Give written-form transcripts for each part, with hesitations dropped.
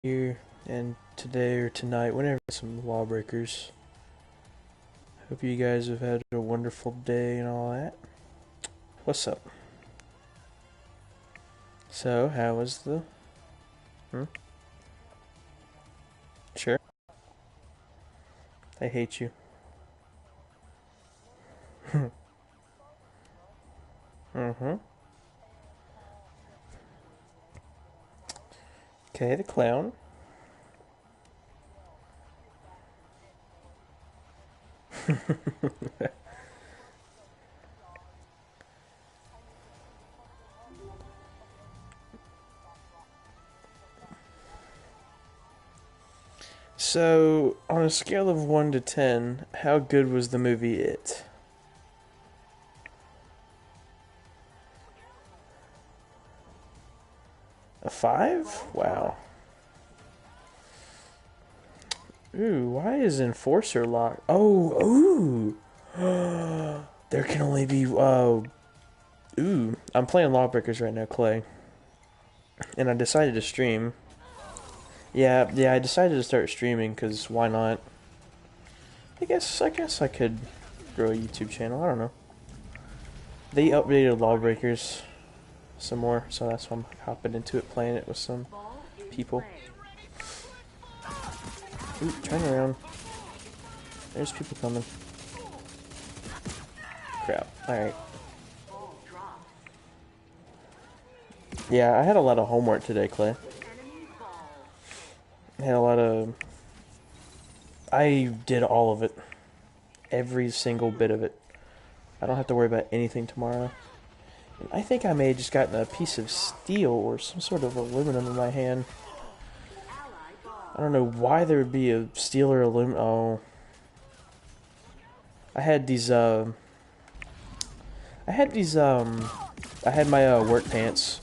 here and today or tonight, whenever some lawbreakers. Hope you guys have had a wonderful day and all that. What's up? So, how was the... Sure. I hate you. Mm-hmm. Okay, the clown. So, on a scale of 1 to 10, how good was the movie It? A 5? Wow. Ooh, why is Enforcer locked? Oh, ooh! There can only be, ooh. I'm playing LawBreakers right now, Clay. And I decided to stream. Yeah, I decided to start streaming, because why not? I guess I could grow a YouTube channel, I don't know. They updated LawBreakers some more, so that's why I'm hopping into it, playing it with some people. Ooh, turn around. There's people coming. Crap. Alright. Yeah, I had a lot of homework today, Clay. I did all of it. Every single bit of it. I don't have to worry about anything tomorrow. And I think I may have just gotten a piece of steel or some sort of aluminum in my hand. I don't know why there would be a steel or aluminum. Oh. I had my work pants.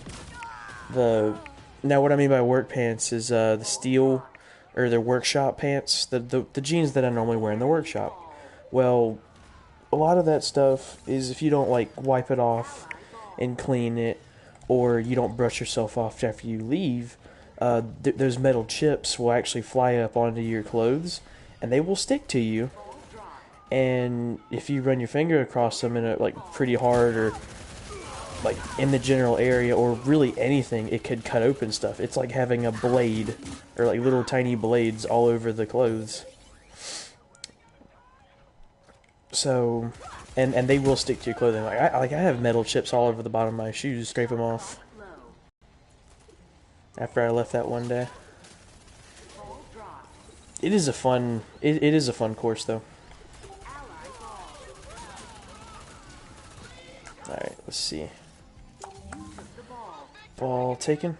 Now what I mean by work pants is the steel or the workshop pants, the jeans that I normally wear in the workshop. Well, a lot of that stuff is if you don't like wipe it off and clean it, or you don't brush yourself off after you leave, those metal chips will actually fly up onto your clothes, and they will stick to you. And if you run your finger across them in a pretty hard or like in the general area or really anything, it could cut open stuff. It's like having a blade or like little tiny blades all over the clothes. So, and they will stick to your clothing. I have metal chips all over the bottom of my shoes. Scrape them off after I left that one day. It is a fun. It is a fun course though. All right, let's see. Ball taken.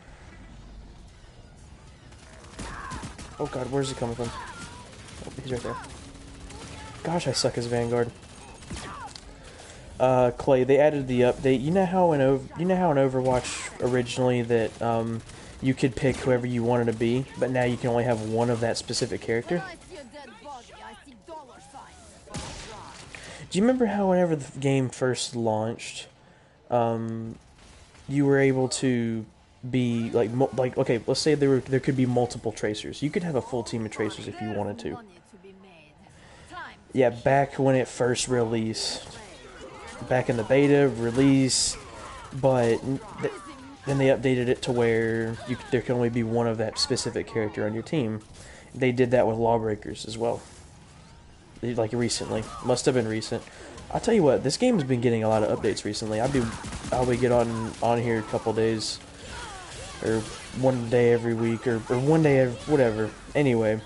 Oh god, where's he coming from? Oh, he's right there. Gosh, I suck as Vanguard. Clay, they added the update. You know how in Overwatch originally that you could pick whoever you wanted to be, but now you can only have one of that specific character? Do you remember how whenever the game first launched, you were able to be like okay, let's say there could be multiple tracers. You could have a full team of tracers if you wanted to. Yeah, back when it first released, back in the beta release, but then they updated it to where there can only be one of that specific character on your team. They did that with LawBreakers as well. Like recently, must have been recent. I'll tell you what, this game's been getting a lot of updates recently. I'll be get on here a couple days, or one day every week, or one day every, whatever. Anyway,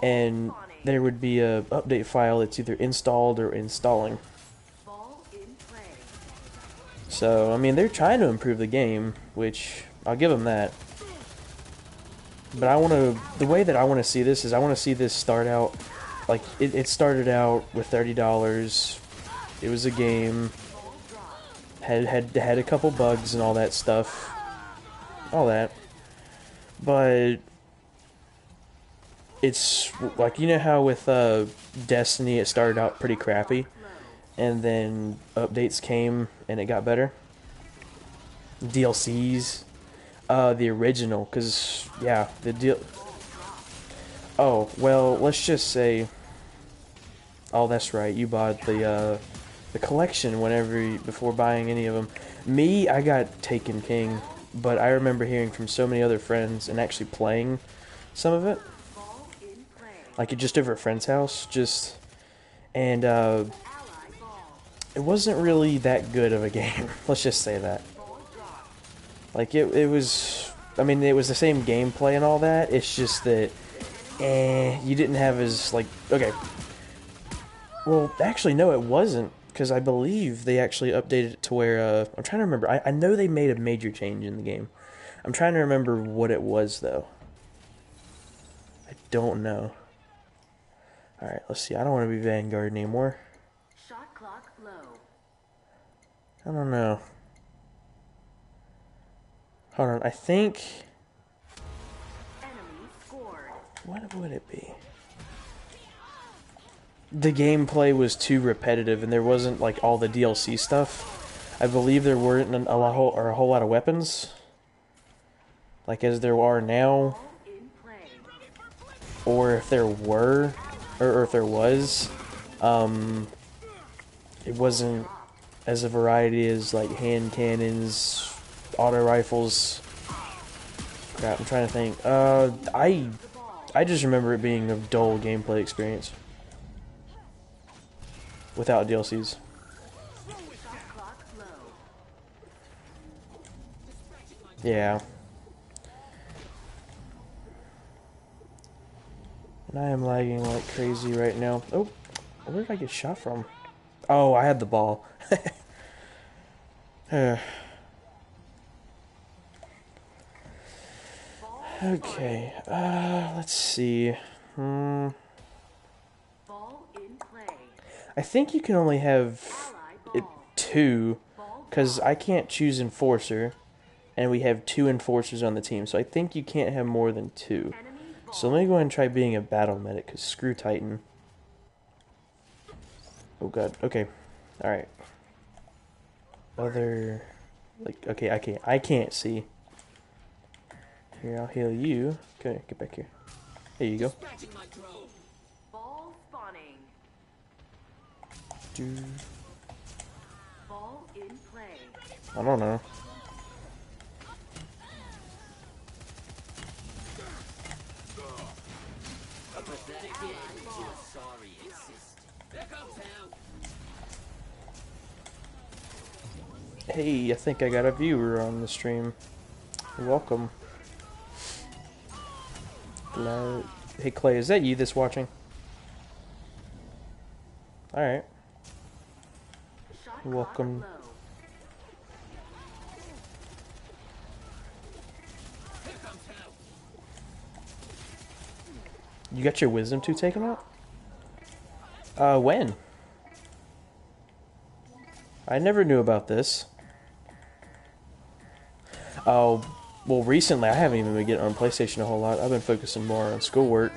and there would be a update file that's either installed or installing. So I mean, they're trying to improve the game, which I'll give them that. But the way that I want to see this is I want to see this start out. Like, it started out with $30, it was a game, had a couple bugs and all that stuff, but it's, like, you know how with Destiny it started out pretty crappy, and then updates came and it got better? DLCs? The original, because, yeah, the deal... Oh, well, let's just say... Oh, that's right, you bought the collection before buying any of them. Me, I got Taken King, but I remember hearing from so many other friends and actually playing some of it. Like, just over at a friend's house, and, it wasn't really that good of a game, let's just say that. Like, it was, I mean, it was the same gameplay and all that, it's just that, you didn't have as, like, okay. Well, actually, no, it wasn't, because I believe they actually updated it to where, I'm trying to remember, I know they made a major change in the game. I'm trying to remember what it was, though. I don't know. Alright, let's see, I don't want to be Vanguard anymore. Shot clock low. I don't know. Hold on, I think... Enemy scored. What would it be? The gameplay was too repetitive, and there wasn't like all the DLC stuff. I believe there weren't a whole lot of weapons, like as there are now, or if there were, or if there was, it wasn't as a variety as like hand cannons, auto rifles. Crap, I'm trying to think. I just remember it being a dull gameplay experience. Without DLCs. Yeah. And I am lagging like crazy right now. Oh, where did I get shot from? Oh, I had the ball. Okay, let's see. I think you can only have two, because I can't choose Enforcer, and we have two Enforcers on the team, so I think you can't have more than two. So let me go ahead and try being a Battle Medic, because screw Titan. Oh god, okay, alright. Other, like, okay, I can't see. Here, I'll heal you. Okay, get back here. There you go. Ball spawning. Ball in play. I don't know. Hey, I think I got a viewer on the stream. Welcome. Hey Clay, is that you that's watching? Alright. Welcome. You got your wisdom tooth taken out? When? I never knew about this. Oh, well, recently I haven't even been getting on PlayStation a whole lot. I've been focusing more on schoolwork.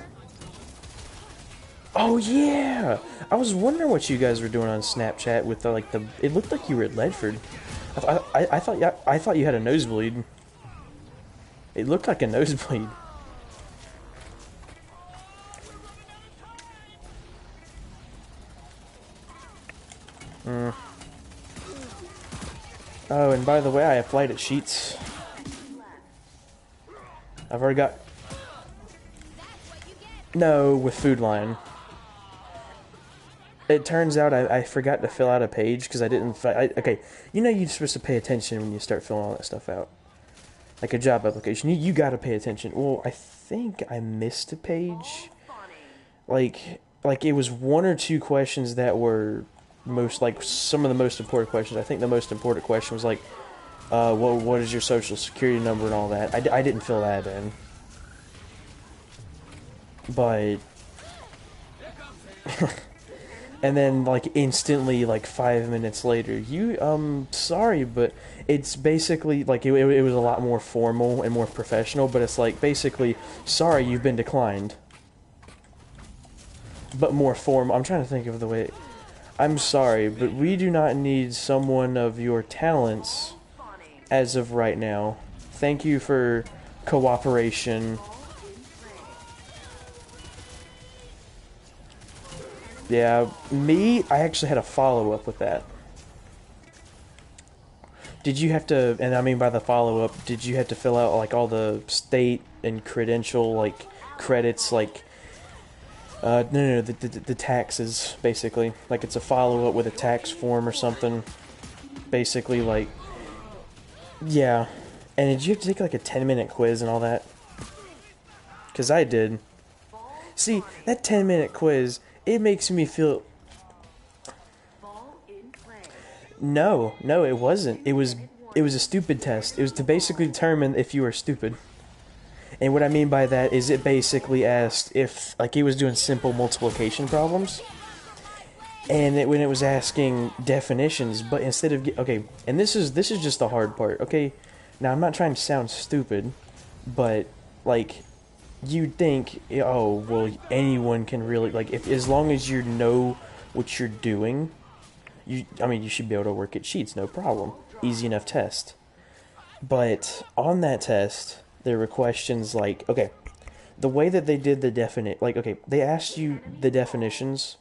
Oh yeah! I was wondering what you guys were doing on Snapchat with the, it looked like you were at Ledford. I thought you had a nosebleed. It looked like a nosebleed. Oh, and by the way, I applied at Sheets. I've already got... No, with Food Lion. It turns out I forgot to fill out a page because I didn't... okay, you know you're supposed to pay attention when you start filling all that stuff out. Like a job application. You gotta pay attention. Well, I think I missed a page. Like it was one or two questions that were some of the most important questions. I think the most important question was like, what is your social security number and all that. I didn't fill that in. But... and then, like, instantly, like, 5 minutes later, sorry, but it's basically, like, it was a lot more formal and more professional, but it's like, basically, sorry, you've been declined. But more formal. I'm trying to think of the way... I'm sorry, but we do not need someone of your talents as of right now. thank you for cooperation. Yeah, I actually had a follow-up with that. Did you have to, and I mean by the follow-up, did you have to fill out, like, all the state and credential, like, credits, like, no, the taxes, basically. Like, it's a follow-up with a tax form or something. Basically, like, yeah. And did you have to take, like, a 10-minute quiz and all that? Because I did. See, that 10-minute quiz, it makes me feel... No, it wasn't. It was a stupid test. It was to basically determine if you were stupid. And what I mean by that is it basically asked if, like, it was doing simple multiplication problems. And when it was asking definitions, but instead of... Okay, and this is just the hard part, okay? Now, I'm not trying to sound stupid, but, like, you'd think, oh, well, anyone can really... Like, as long as you know what you're doing... you should be able to work at sheets, no problem. Easy enough test. But on that test, there were questions like, okay, the way that they did the like, okay, they asked you the definitions,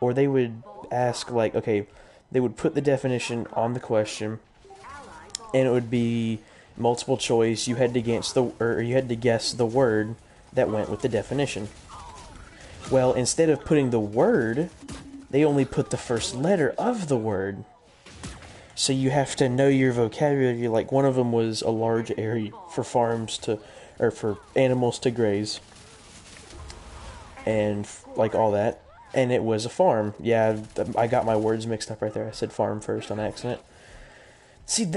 or they would ask, like, okay, they would put the definition on the question, and it would be multiple choice. You had to guess the word that went with the definition. Well, instead of putting the word, they only put the first letter of the word. So you have to know your vocabulary. Like, one of them was a large area for for animals to graze. And, like, all that. And it was a farm. Yeah, I got my words mixed up right there. I said farm first on accident. See,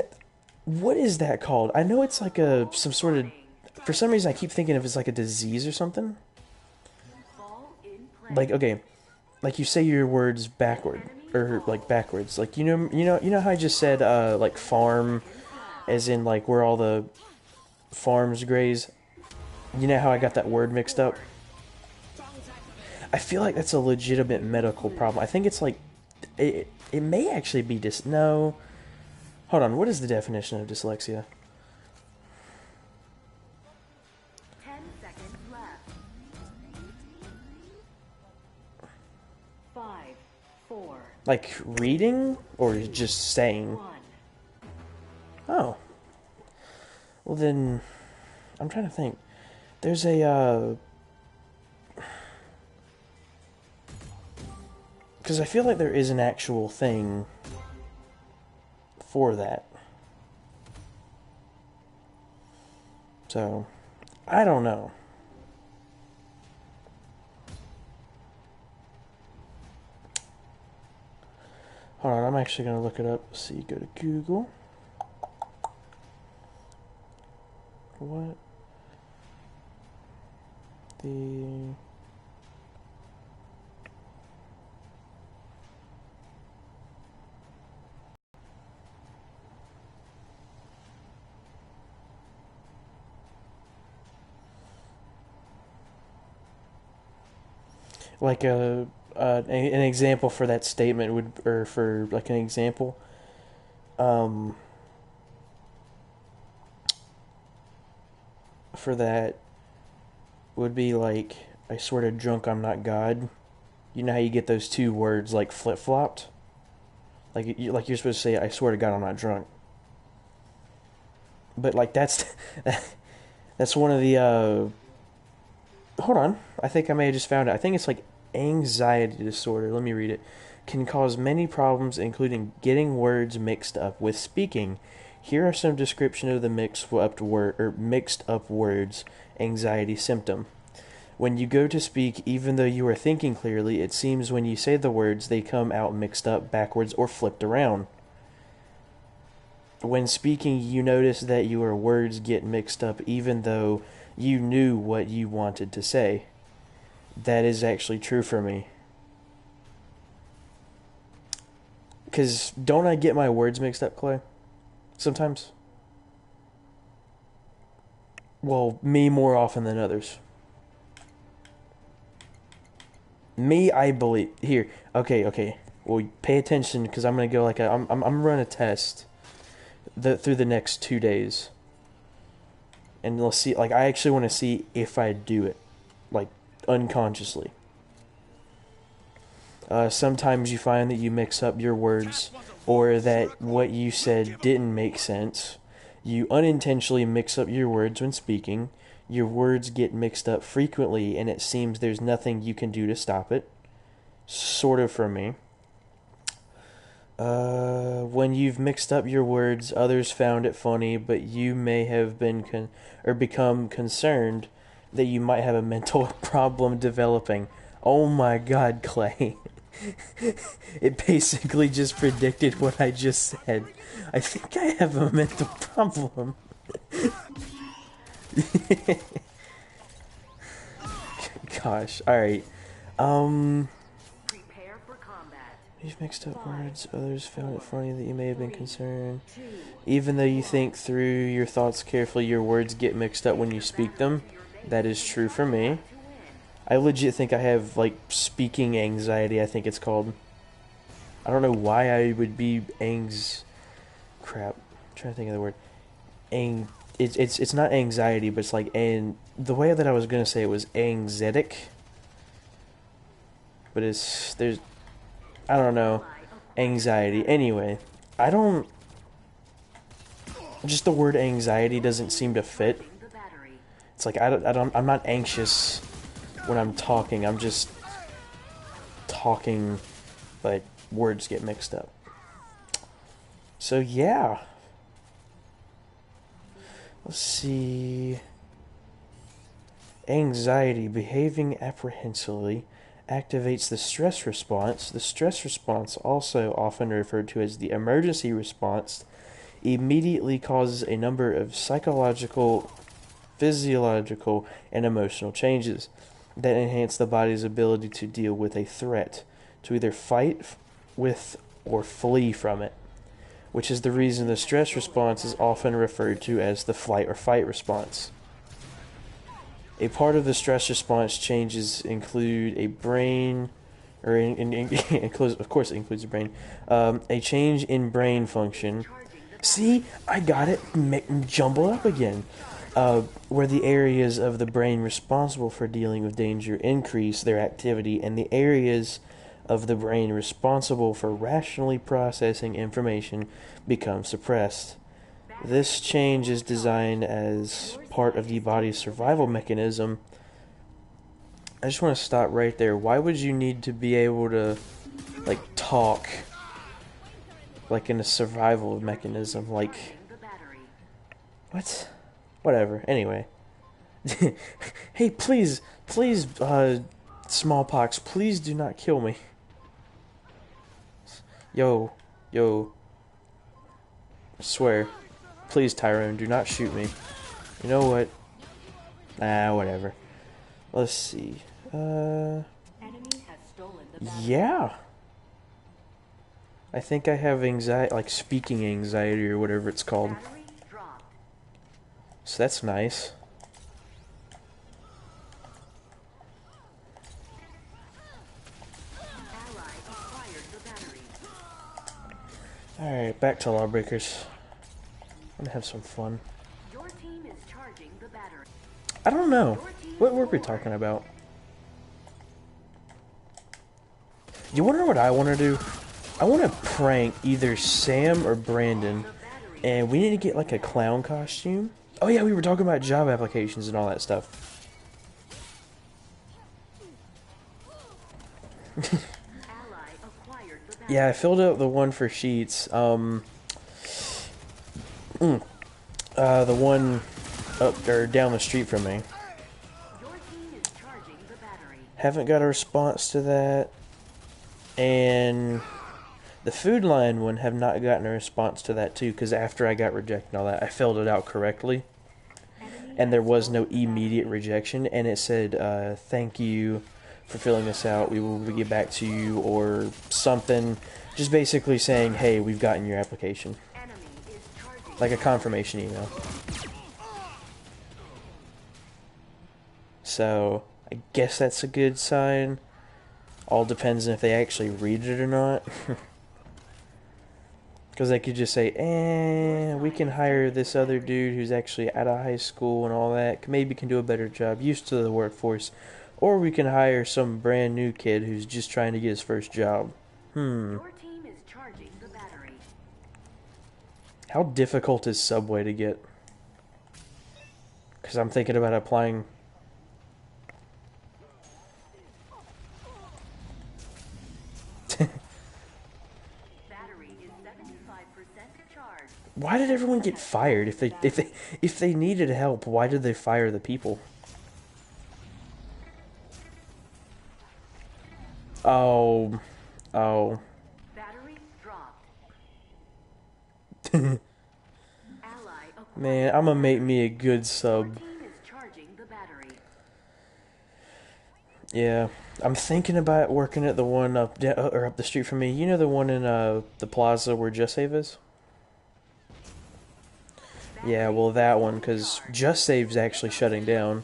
what is that called? I know it's like some sort of... For some reason, I keep thinking of it's like a disease or something. Like, okay... Like, you say your words backward, or, like, backwards. Like, you know how I just said, like, farm, as in, like, where all the farms graze? You know how I got that word mixed up? I feel like that's a legitimate medical problem. I think it's, like, it may actually be no. Hold on, what is the definition of dyslexia? 10 seconds left. 5, 4. Like reading or just saying? 1. Oh. Well then, I'm trying to think. There's a, because I feel like there is an actual thing for that. So, I don't know. Hold on, I'm actually going to look it up. See, go to Google. What? The... Like an example for that statement would, or for like an example, for that would be like, I swear to drunk I'm not God. You know how you get those two words like flip-flopped? Like you're supposed to say, I swear to God I'm not drunk. But like that's one of the hold on, I think I may have just found it. I think it's like anxiety disorder. Let me read it. Can cause many problems, including getting words mixed up with speaking. Here are some description of the mixed up words anxiety symptom. When you go to speak, even though you are thinking clearly, it seems when you say the words, they come out mixed up, backwards, or flipped around. When speaking, you notice that your words get mixed up, even though you knew what you wanted to say. That is actually true for me. Because don't I get my words mixed up, Clay? Sometimes? Well, me more often than others. Me, I believe... Here, okay. Well, pay attention, because I'm going to go like I'm running a test through the next 2 days. And let's see, like, I actually want to see if I do it, like, unconsciously. Sometimes you find that you mix up your words, or that what you said didn't make sense. You unintentionally mix up your words when speaking. Your words get mixed up frequently, and it seems there's nothing you can do to stop it. Sort of for me. When you've mixed up your words, others found it funny, but you may have been become concerned that you might have a mental problem developing. Oh my God, Clay. It basically just predicted what I just said. I think I have a mental problem. Gosh, alright. Prepare for combat. You've mixed up words. Others found it funny that you may have been concerned. Even though you think through your thoughts carefully, your words get mixed up when you speak them. That is true for me. I legit think I have, like, speaking anxiety, I think it's called. I don't know why I would be crap. I'm trying to think of the word. It's not anxiety, but it's like, and the way that I was gonna say it was anxietic. But I don't know, anxiety. Anyway, just the word anxiety doesn't seem to fit. It's like, I'm not anxious when I'm talking. I'm just talking, but words get mixed up. So yeah. Let's see. Anxiety, behaving apprehensively, activates the stress response. The stress response, also often referred to as the emergency response, immediately causes a number of psychological, physiological, and emotional changes that enhance the body's ability to deal with a threat, to either fight with or flee from it, which is the reason the stress response is often referred to as the flight or fight response. A part of the stress response changes include a brain, of course it includes the brain, a change in brain function. See, I got it jumbled up again. Where the areas of the brain responsible for dealing with danger increase their activity, and the areas of the brain responsible for rationally processing information become suppressed. This change is designed as part of the body's survival mechanism. I just want to stop right there. Why would you need to be able to, like, talk, like, in a survival mechanism? Like, what? Whatever. Anyway. Hey, please, smallpox, please do not kill me. Yo. I swear. Please, Tyrone, do not shoot me. You know what? Nah, whatever. Let's see. Yeah. I think I have anxiety, like speaking anxiety or whatever it's called. So that's nice. Alright, back to LawBreakers. I'm gonna have some fun. I don't know. What were we talking about? You wanna know what I wanna do? I wanna prank either Sam or Brandon, and we need to get like a clown costume. Oh yeah, we were talking about job applications and all that stuff. Yeah, I filled out the one for Sheets. The one up or down the street from me. Haven't got a response to that. And the Food Line one, have not gotten a response to that too, because after I got rejected and all that, I filled it out correctly. And there was no immediate rejection, and it said, thank you for filling this out, we will get back to you, or something, just basically saying, hey, we've gotten your application. Like a confirmation email. So, I guess that's a good sign. All depends on if they actually read it or not. Because they could just say, we can hire this other dude who's actually out of high school and all that. Maybe can do a better job, used to the workforce. Or we can hire some brand new kid who's just trying to get his first job. Your team is charging the battery. How difficult is Subway to get? Because I'm thinking about applying. Battery is 75% charged. Why did everyone get fired? If they needed help, why did they fire the people? Oh. Battery dropped. Ally acquired. Man, I'm gonna make me a good Your sub. team is charging the battery. Yeah, I'm thinking about working at the one up the street from me. You know the one in the plaza where Just Save is? Yeah, well that one, because Just Save's actually shutting down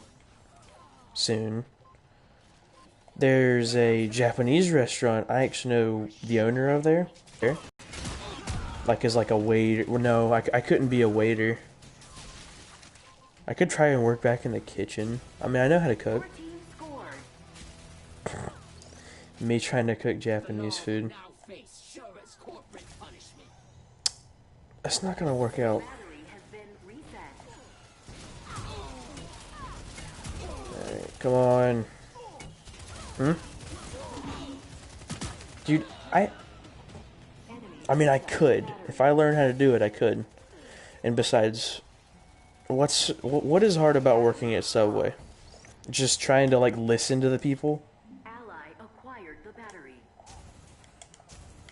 soon. There's a Japanese restaurant. I actually know the owner of there. Like as like a waiter. Well, no, I couldn't be a waiter. I could try and work back in the kitchen. I mean, I know how to cook. Your team scored. Me trying to cook Japanese food. That's not gonna work out. Battery has been reset. Alright, come on. Dude, I mean, I could. If I learn how to do it, I could. And besides, what is hard about working at Subway? Just trying to, like, listen to the people? Ally acquired the battery.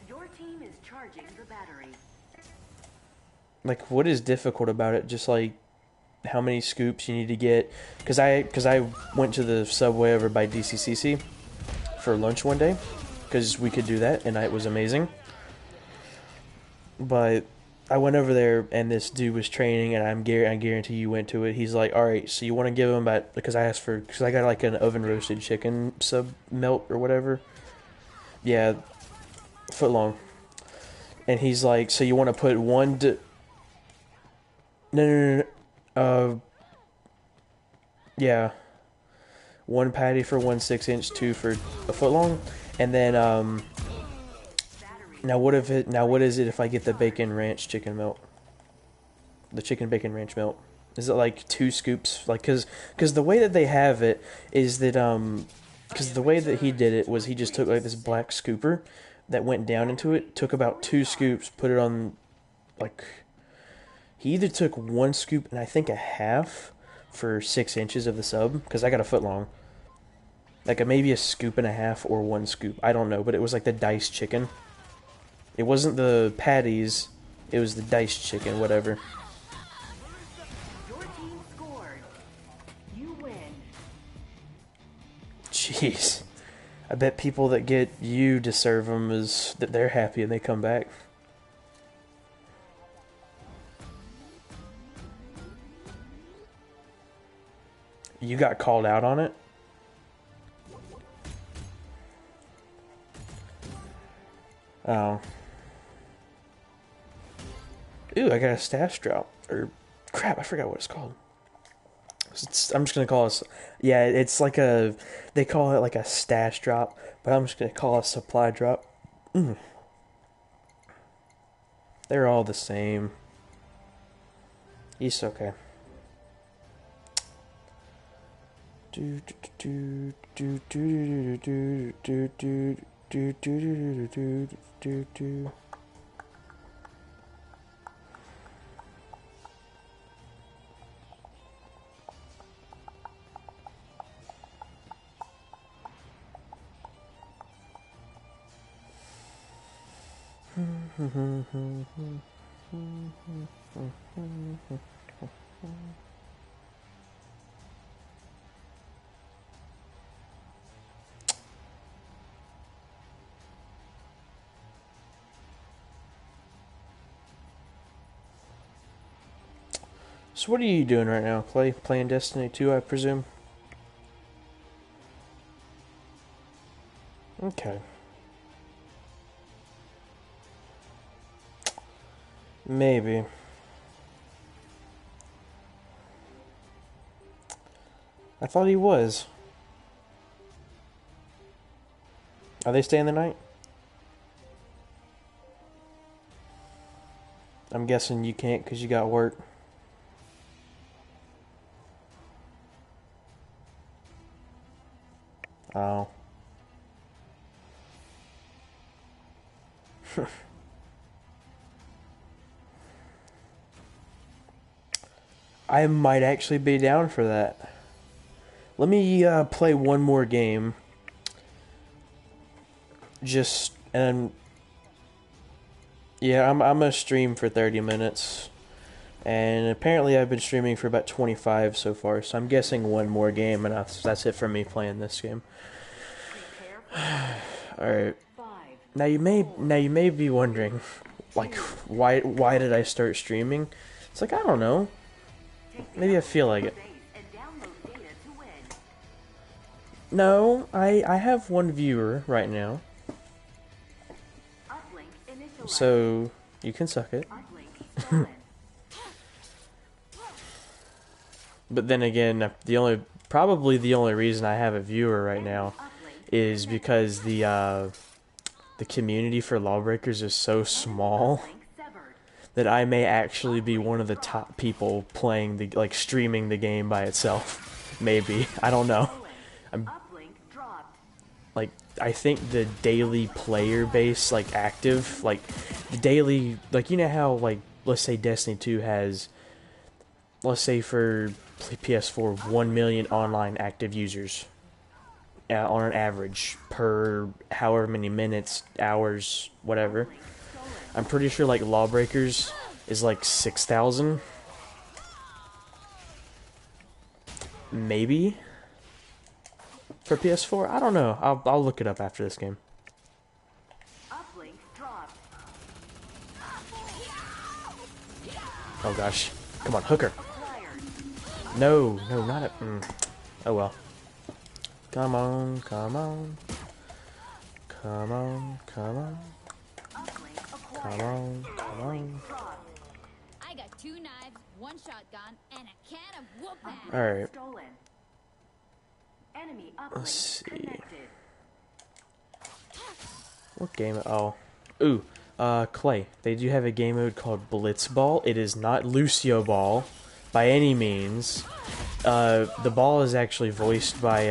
Your team is charging the battery. Like, what is difficult about it? Just, like, how many scoops you need to get? Because I went to the Subway over by DCCC for lunch one day. Because we could do that, and it was amazing. But I went over there, and this dude was training, and I guarantee you went to it. He's like, all right, so you want to give him about, because I got like an oven roasted chicken sub melt or whatever. Yeah, foot long. And he's like, so you want to put no. Yeah. One patty for 1 6-inch, two for a foot long, and then now what is it if I get the bacon ranch chicken melt? The chicken bacon ranch melt. Is it like 2 scoops? Like, cause the way that they have it is that cause the way that he did it was he just took like this black scooper that went down into it, took about 2 scoops, put it on, like, he either took 1 scoop and I think a half for 6 inches of the sub, because I got a foot long. Like maybe a scoop and a half or 1 scoop. I don't know, but it was like the diced chicken. It wasn't the patties, it was the diced chicken, whatever. Your team scored. You win. Jeez. I bet people that get you to serve them is that they're happy and they come back. You got called out on it? Oh. Ooh, I got a stash drop. Or, crap, I forgot what it's called. I'm just gonna call it, yeah, it's like a, they call it like a stash drop, but I'm just gonna call it a supply drop. They're all the same. It's okay. So what are you doing right now? Playing Destiny 2, I presume? Okay. Maybe. I thought he was. Are they staying the night? I'm guessing you can't because you got work. Oh. I might actually be down for that. Let me play one more game. Yeah, I'm gonna stream for 30 minutes. And apparently I've been streaming for about 25 so far, so I'm guessing one more game, and that's it for me playing this game. Alright. Now you may be wondering, like, why did I start streaming? It's like, I don't know. Maybe I feel like it. No, I have one viewer right now. So you can suck it. But then again, probably the only reason I have a viewer right now is because the community for LawBreakers is so small that I may actually be one of the top people playing streaming the game by itself. Maybe. I don't know. I think the daily player base, active, the daily, you know how, let's say Destiny 2 has, let's say for PS4, 1 million online active users on an average per however many minutes, hours, whatever. I'm pretty sure, LawBreakers is 6,000. Maybe. For PS4? I don't know. I'll look it up after this game. Oh gosh. Come on, hooker. No, not it. Oh well. Come on, come on. Come on, come on. Come on, come on. I got 2 knives, 1 shotgun, and a can of whoop ass. Alright. Let's see. What game? Oh. Ooh. Clay. They do have a game mode called Blitzball. It is not Lucio Ball by any means. The ball is actually voiced by,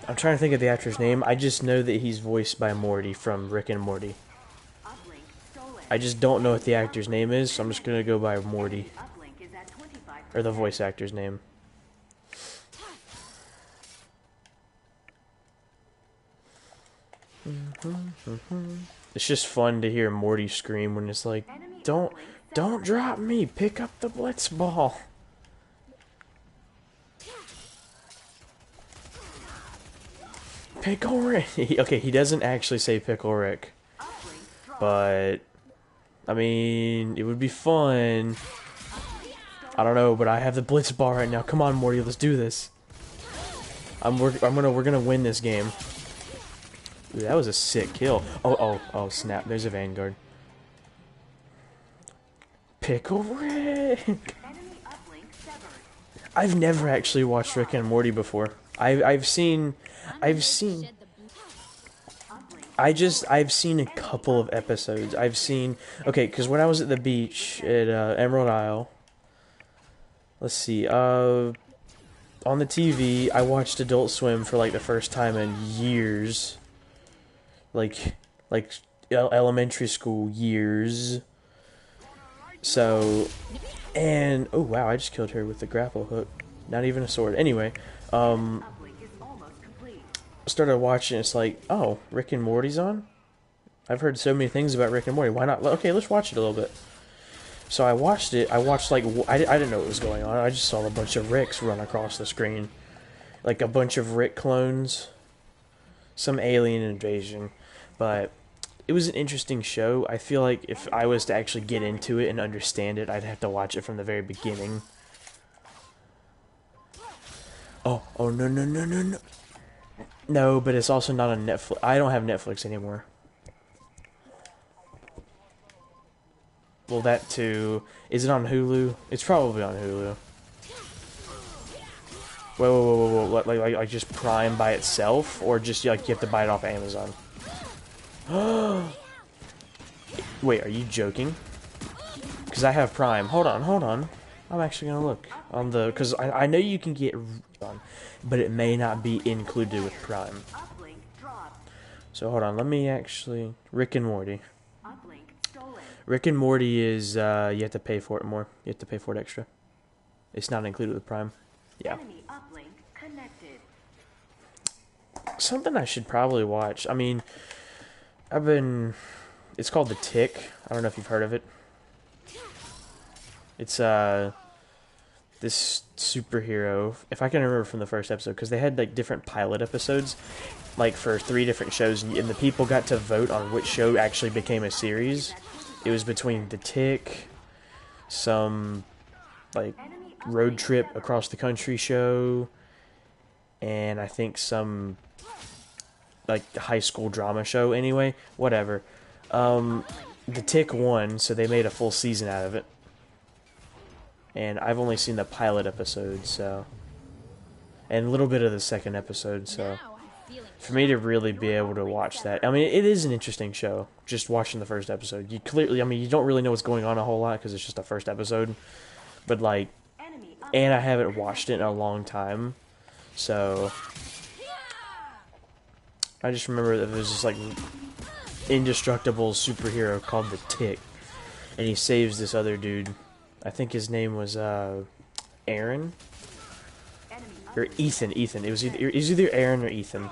I'm trying to think of the actor's name. I just know that he's voiced by Morty from Rick and Morty. I just don't know what the actor's name is, so I'm just gonna go by Morty. Or the voice actor's name. It's just fun to hear Morty scream when it's like, don't drop me, pick up the blitz ball. Pickle Rick. Okay, he doesn't actually say Pickle Rick, but I mean, it would be fun. I don't know, but I have the blitz ball right now. Come on, Morty, let's do this. We're gonna win this game. Ooh, that was a sick kill. Oh, snap. There's a Vanguard. Pickle Rick! I've never actually watched Rick and Morty before. I've seen a couple of episodes. Okay, because when I was at the beach at Emerald Isle, let's see, on the TV, I watched Adult Swim for the first time in years. Elementary school years. So, and oh wow, I just killed her with the grapple hook. Not even a sword. Anyway, started watching. It's like, oh, Rick and Morty's on. I've heard so many things about Rick and Morty. Why not? Okay, let's watch it a little bit. So I watched it. I watched I didn't know what was going on. I just saw a bunch of Ricks run across the screen, a bunch of Rick clones. Some alien invasion. But it was an interesting show. I feel like if I was to actually get into it and understand it, I'd have to watch it from the very beginning. Oh, no. No, but it's also not on Netflix. I don't have Netflix anymore. Well, that too. Is it on Hulu? It's probably on Hulu. Whoa. Like just Prime by itself? Or just, like, you have to buy it off Amazon? Wait, are you joking? Because I have Prime. Hold on. I'm actually going to look on the... Because I know you can get on, but it may not be included with Prime. So hold on, let me actually... Rick and Morty. Rick and Morty is... you have to pay for it more. You have to pay for it extra. It's not included with Prime. Yeah. Something I should probably watch. I mean, I've been... It's called The Tick. I don't know if you've heard of it. It's, this superhero, if I can remember from the first episode, because they had, like, different pilot episodes, like, for 3 different shows, and the people got to vote on which show actually became a series. It was between The Tick, some, like, road trip across the country show, and I think some, like, high school drama show. Anyway, whatever. The Tick won, so they made a full season out of it. And I've only seen the pilot episode, so... And a little bit of the second episode, so... For me to really be able to watch that... I mean, it is an interesting show, just watching the first episode. You clearly... I mean, you don't really know what's going on a whole lot, because it's just the first episode. But, like... And I haven't watched it in a long time, so... I just remember that there's this, like... indestructible superhero called the Tick. And he saves this other dude... I think his name was, Aaron? Or Ethan. It was either Aaron or Ethan.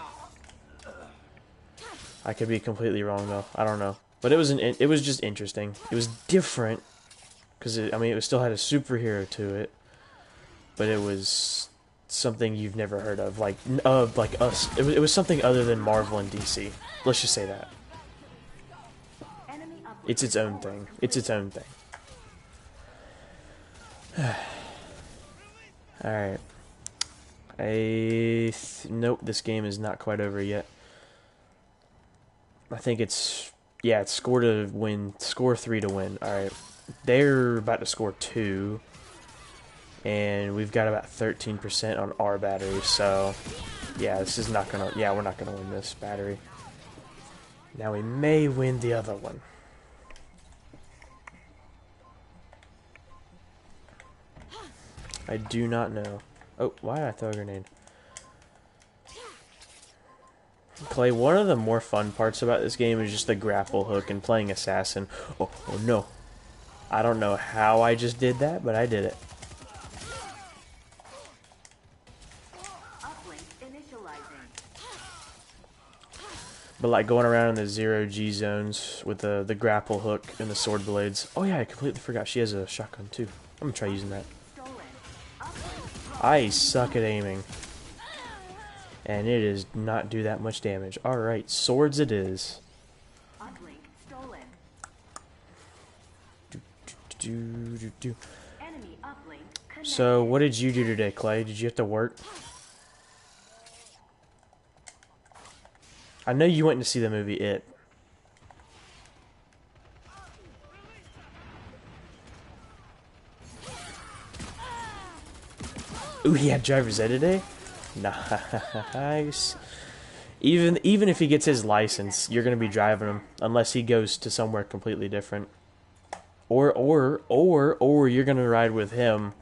I could be completely wrong, though. I don't know. But it was just interesting. It was different. Because, I mean, it still had a superhero to it. But it was something you've never heard of. Like us. It was something other than Marvel and DC. Let's just say that. It's its own thing. Alright. Nope, this game is not quite over yet. I think it's... Yeah, it's score 3 to win. Alright. They're about to score 2. And we've got about 13% on our battery, so... Yeah, this is not gonna... Yeah, we're not gonna win this battery. Now we may win the other one. I do not know. Oh, why did I throw a grenade? Clay, one of the more fun parts about this game is just the grapple hook and playing assassin. Oh no. I don't know how I just did that, but I did it. But like going around in the 0G zones with the grapple hook and the sword blades. Oh yeah, I completely forgot she has a shotgun too. I'm gonna try using that. I suck at aiming. And it does not do that much damage. Alright, swords it is. So, what did you do today, Clay? Did you have to work? I know you went to see the movie It. Ooh, he had driver's ed today? Nice. Even if he gets his license, you're gonna be driving him unless he goes to somewhere completely different. Or you're gonna ride with him.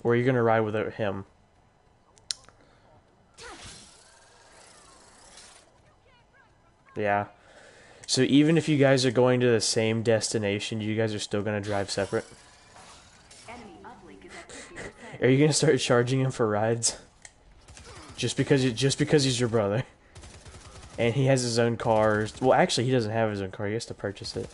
Or you're gonna ride without him. Yeah. So even if you guys are going to the same destination, you guys are still gonna drive separate. Are you gonna start charging him for rides? Just because he's your brother, and he has his own car. Well, actually, he doesn't have his own car. He has to purchase it.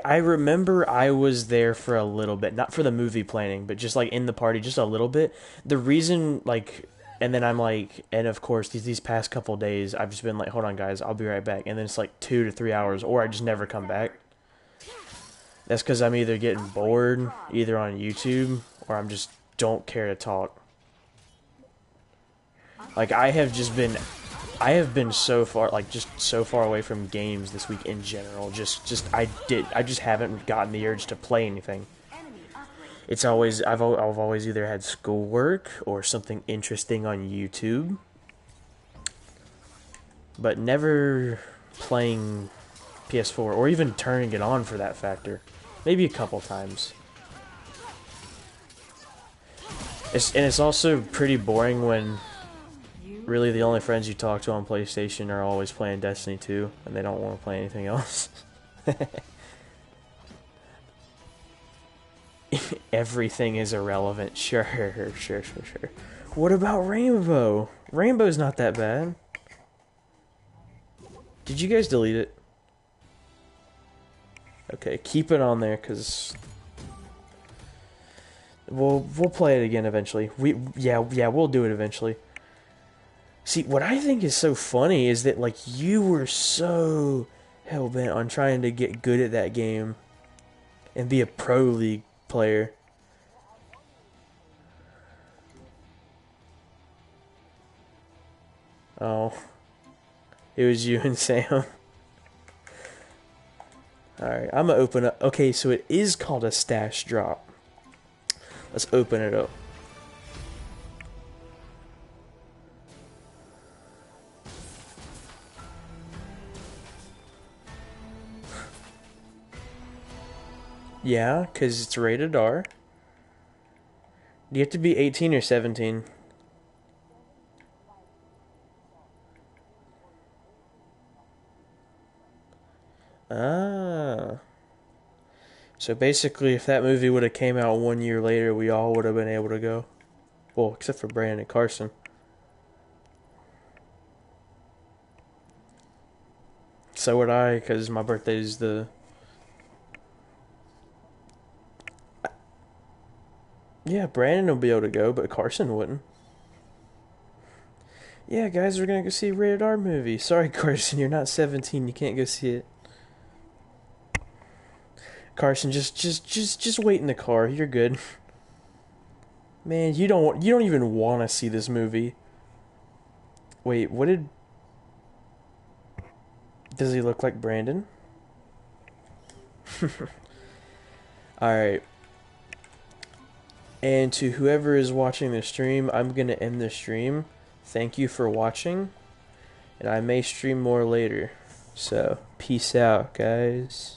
I remember I was there for a little bit, not for the movie planning, but just like in the party, just a little bit. The reason, like, And then I'm like, and of course, these past couple days, I've just been like, hold on, guys, I'll be right back. And then it's like 2 to 3 hours, or I just never come back. That's because I'm either getting bored, either on YouTube, or I'm just don't care to talk. Like, I have been so far, like, just so far away from games this week in general. I just haven't gotten the urge to play anything. It's always, I've always either had schoolwork or something interesting on YouTube, but never playing PS4 or even turning it on for that factor. Maybe a couple times. It's also pretty boring when really the only friends you talk to on PlayStation are always playing Destiny 2 and they don't want to play anything else. Everything is irrelevant. Sure. What about Rainbow? Rainbow's not that bad. Did you guys delete it? Okay, keep it on there, because we'll play it again eventually. Yeah, we'll do it eventually. See, what I think is so funny is that, like, you were so hell-bent on trying to get good at that game and be a pro league player. Oh. It was you and Sam. Alright, I'm gonna open up. Okay, so it is called a stash drop. Let's open it up. Yeah, because it's rated R. Do you have to be 18 or 17? Ah. So basically, if that movie would have came out 1 year later, we all would have been able to go. Well, except for Brandon and Carson. So would I, because my birthday is the... Yeah, Brandon will be able to go, but Carson wouldn't. Yeah, guys, we're gonna go see a rated R movie. Sorry, Carson, you're not 17. You can't go see it. Carson, just wait in the car. You're good. Man, you don't even want to see this movie. Wait, what did... Does he look like Brandon? Alright. And to whoever is watching the stream, I'm going to end the stream. Thank you for watching. And I may stream more later. So, peace out, guys.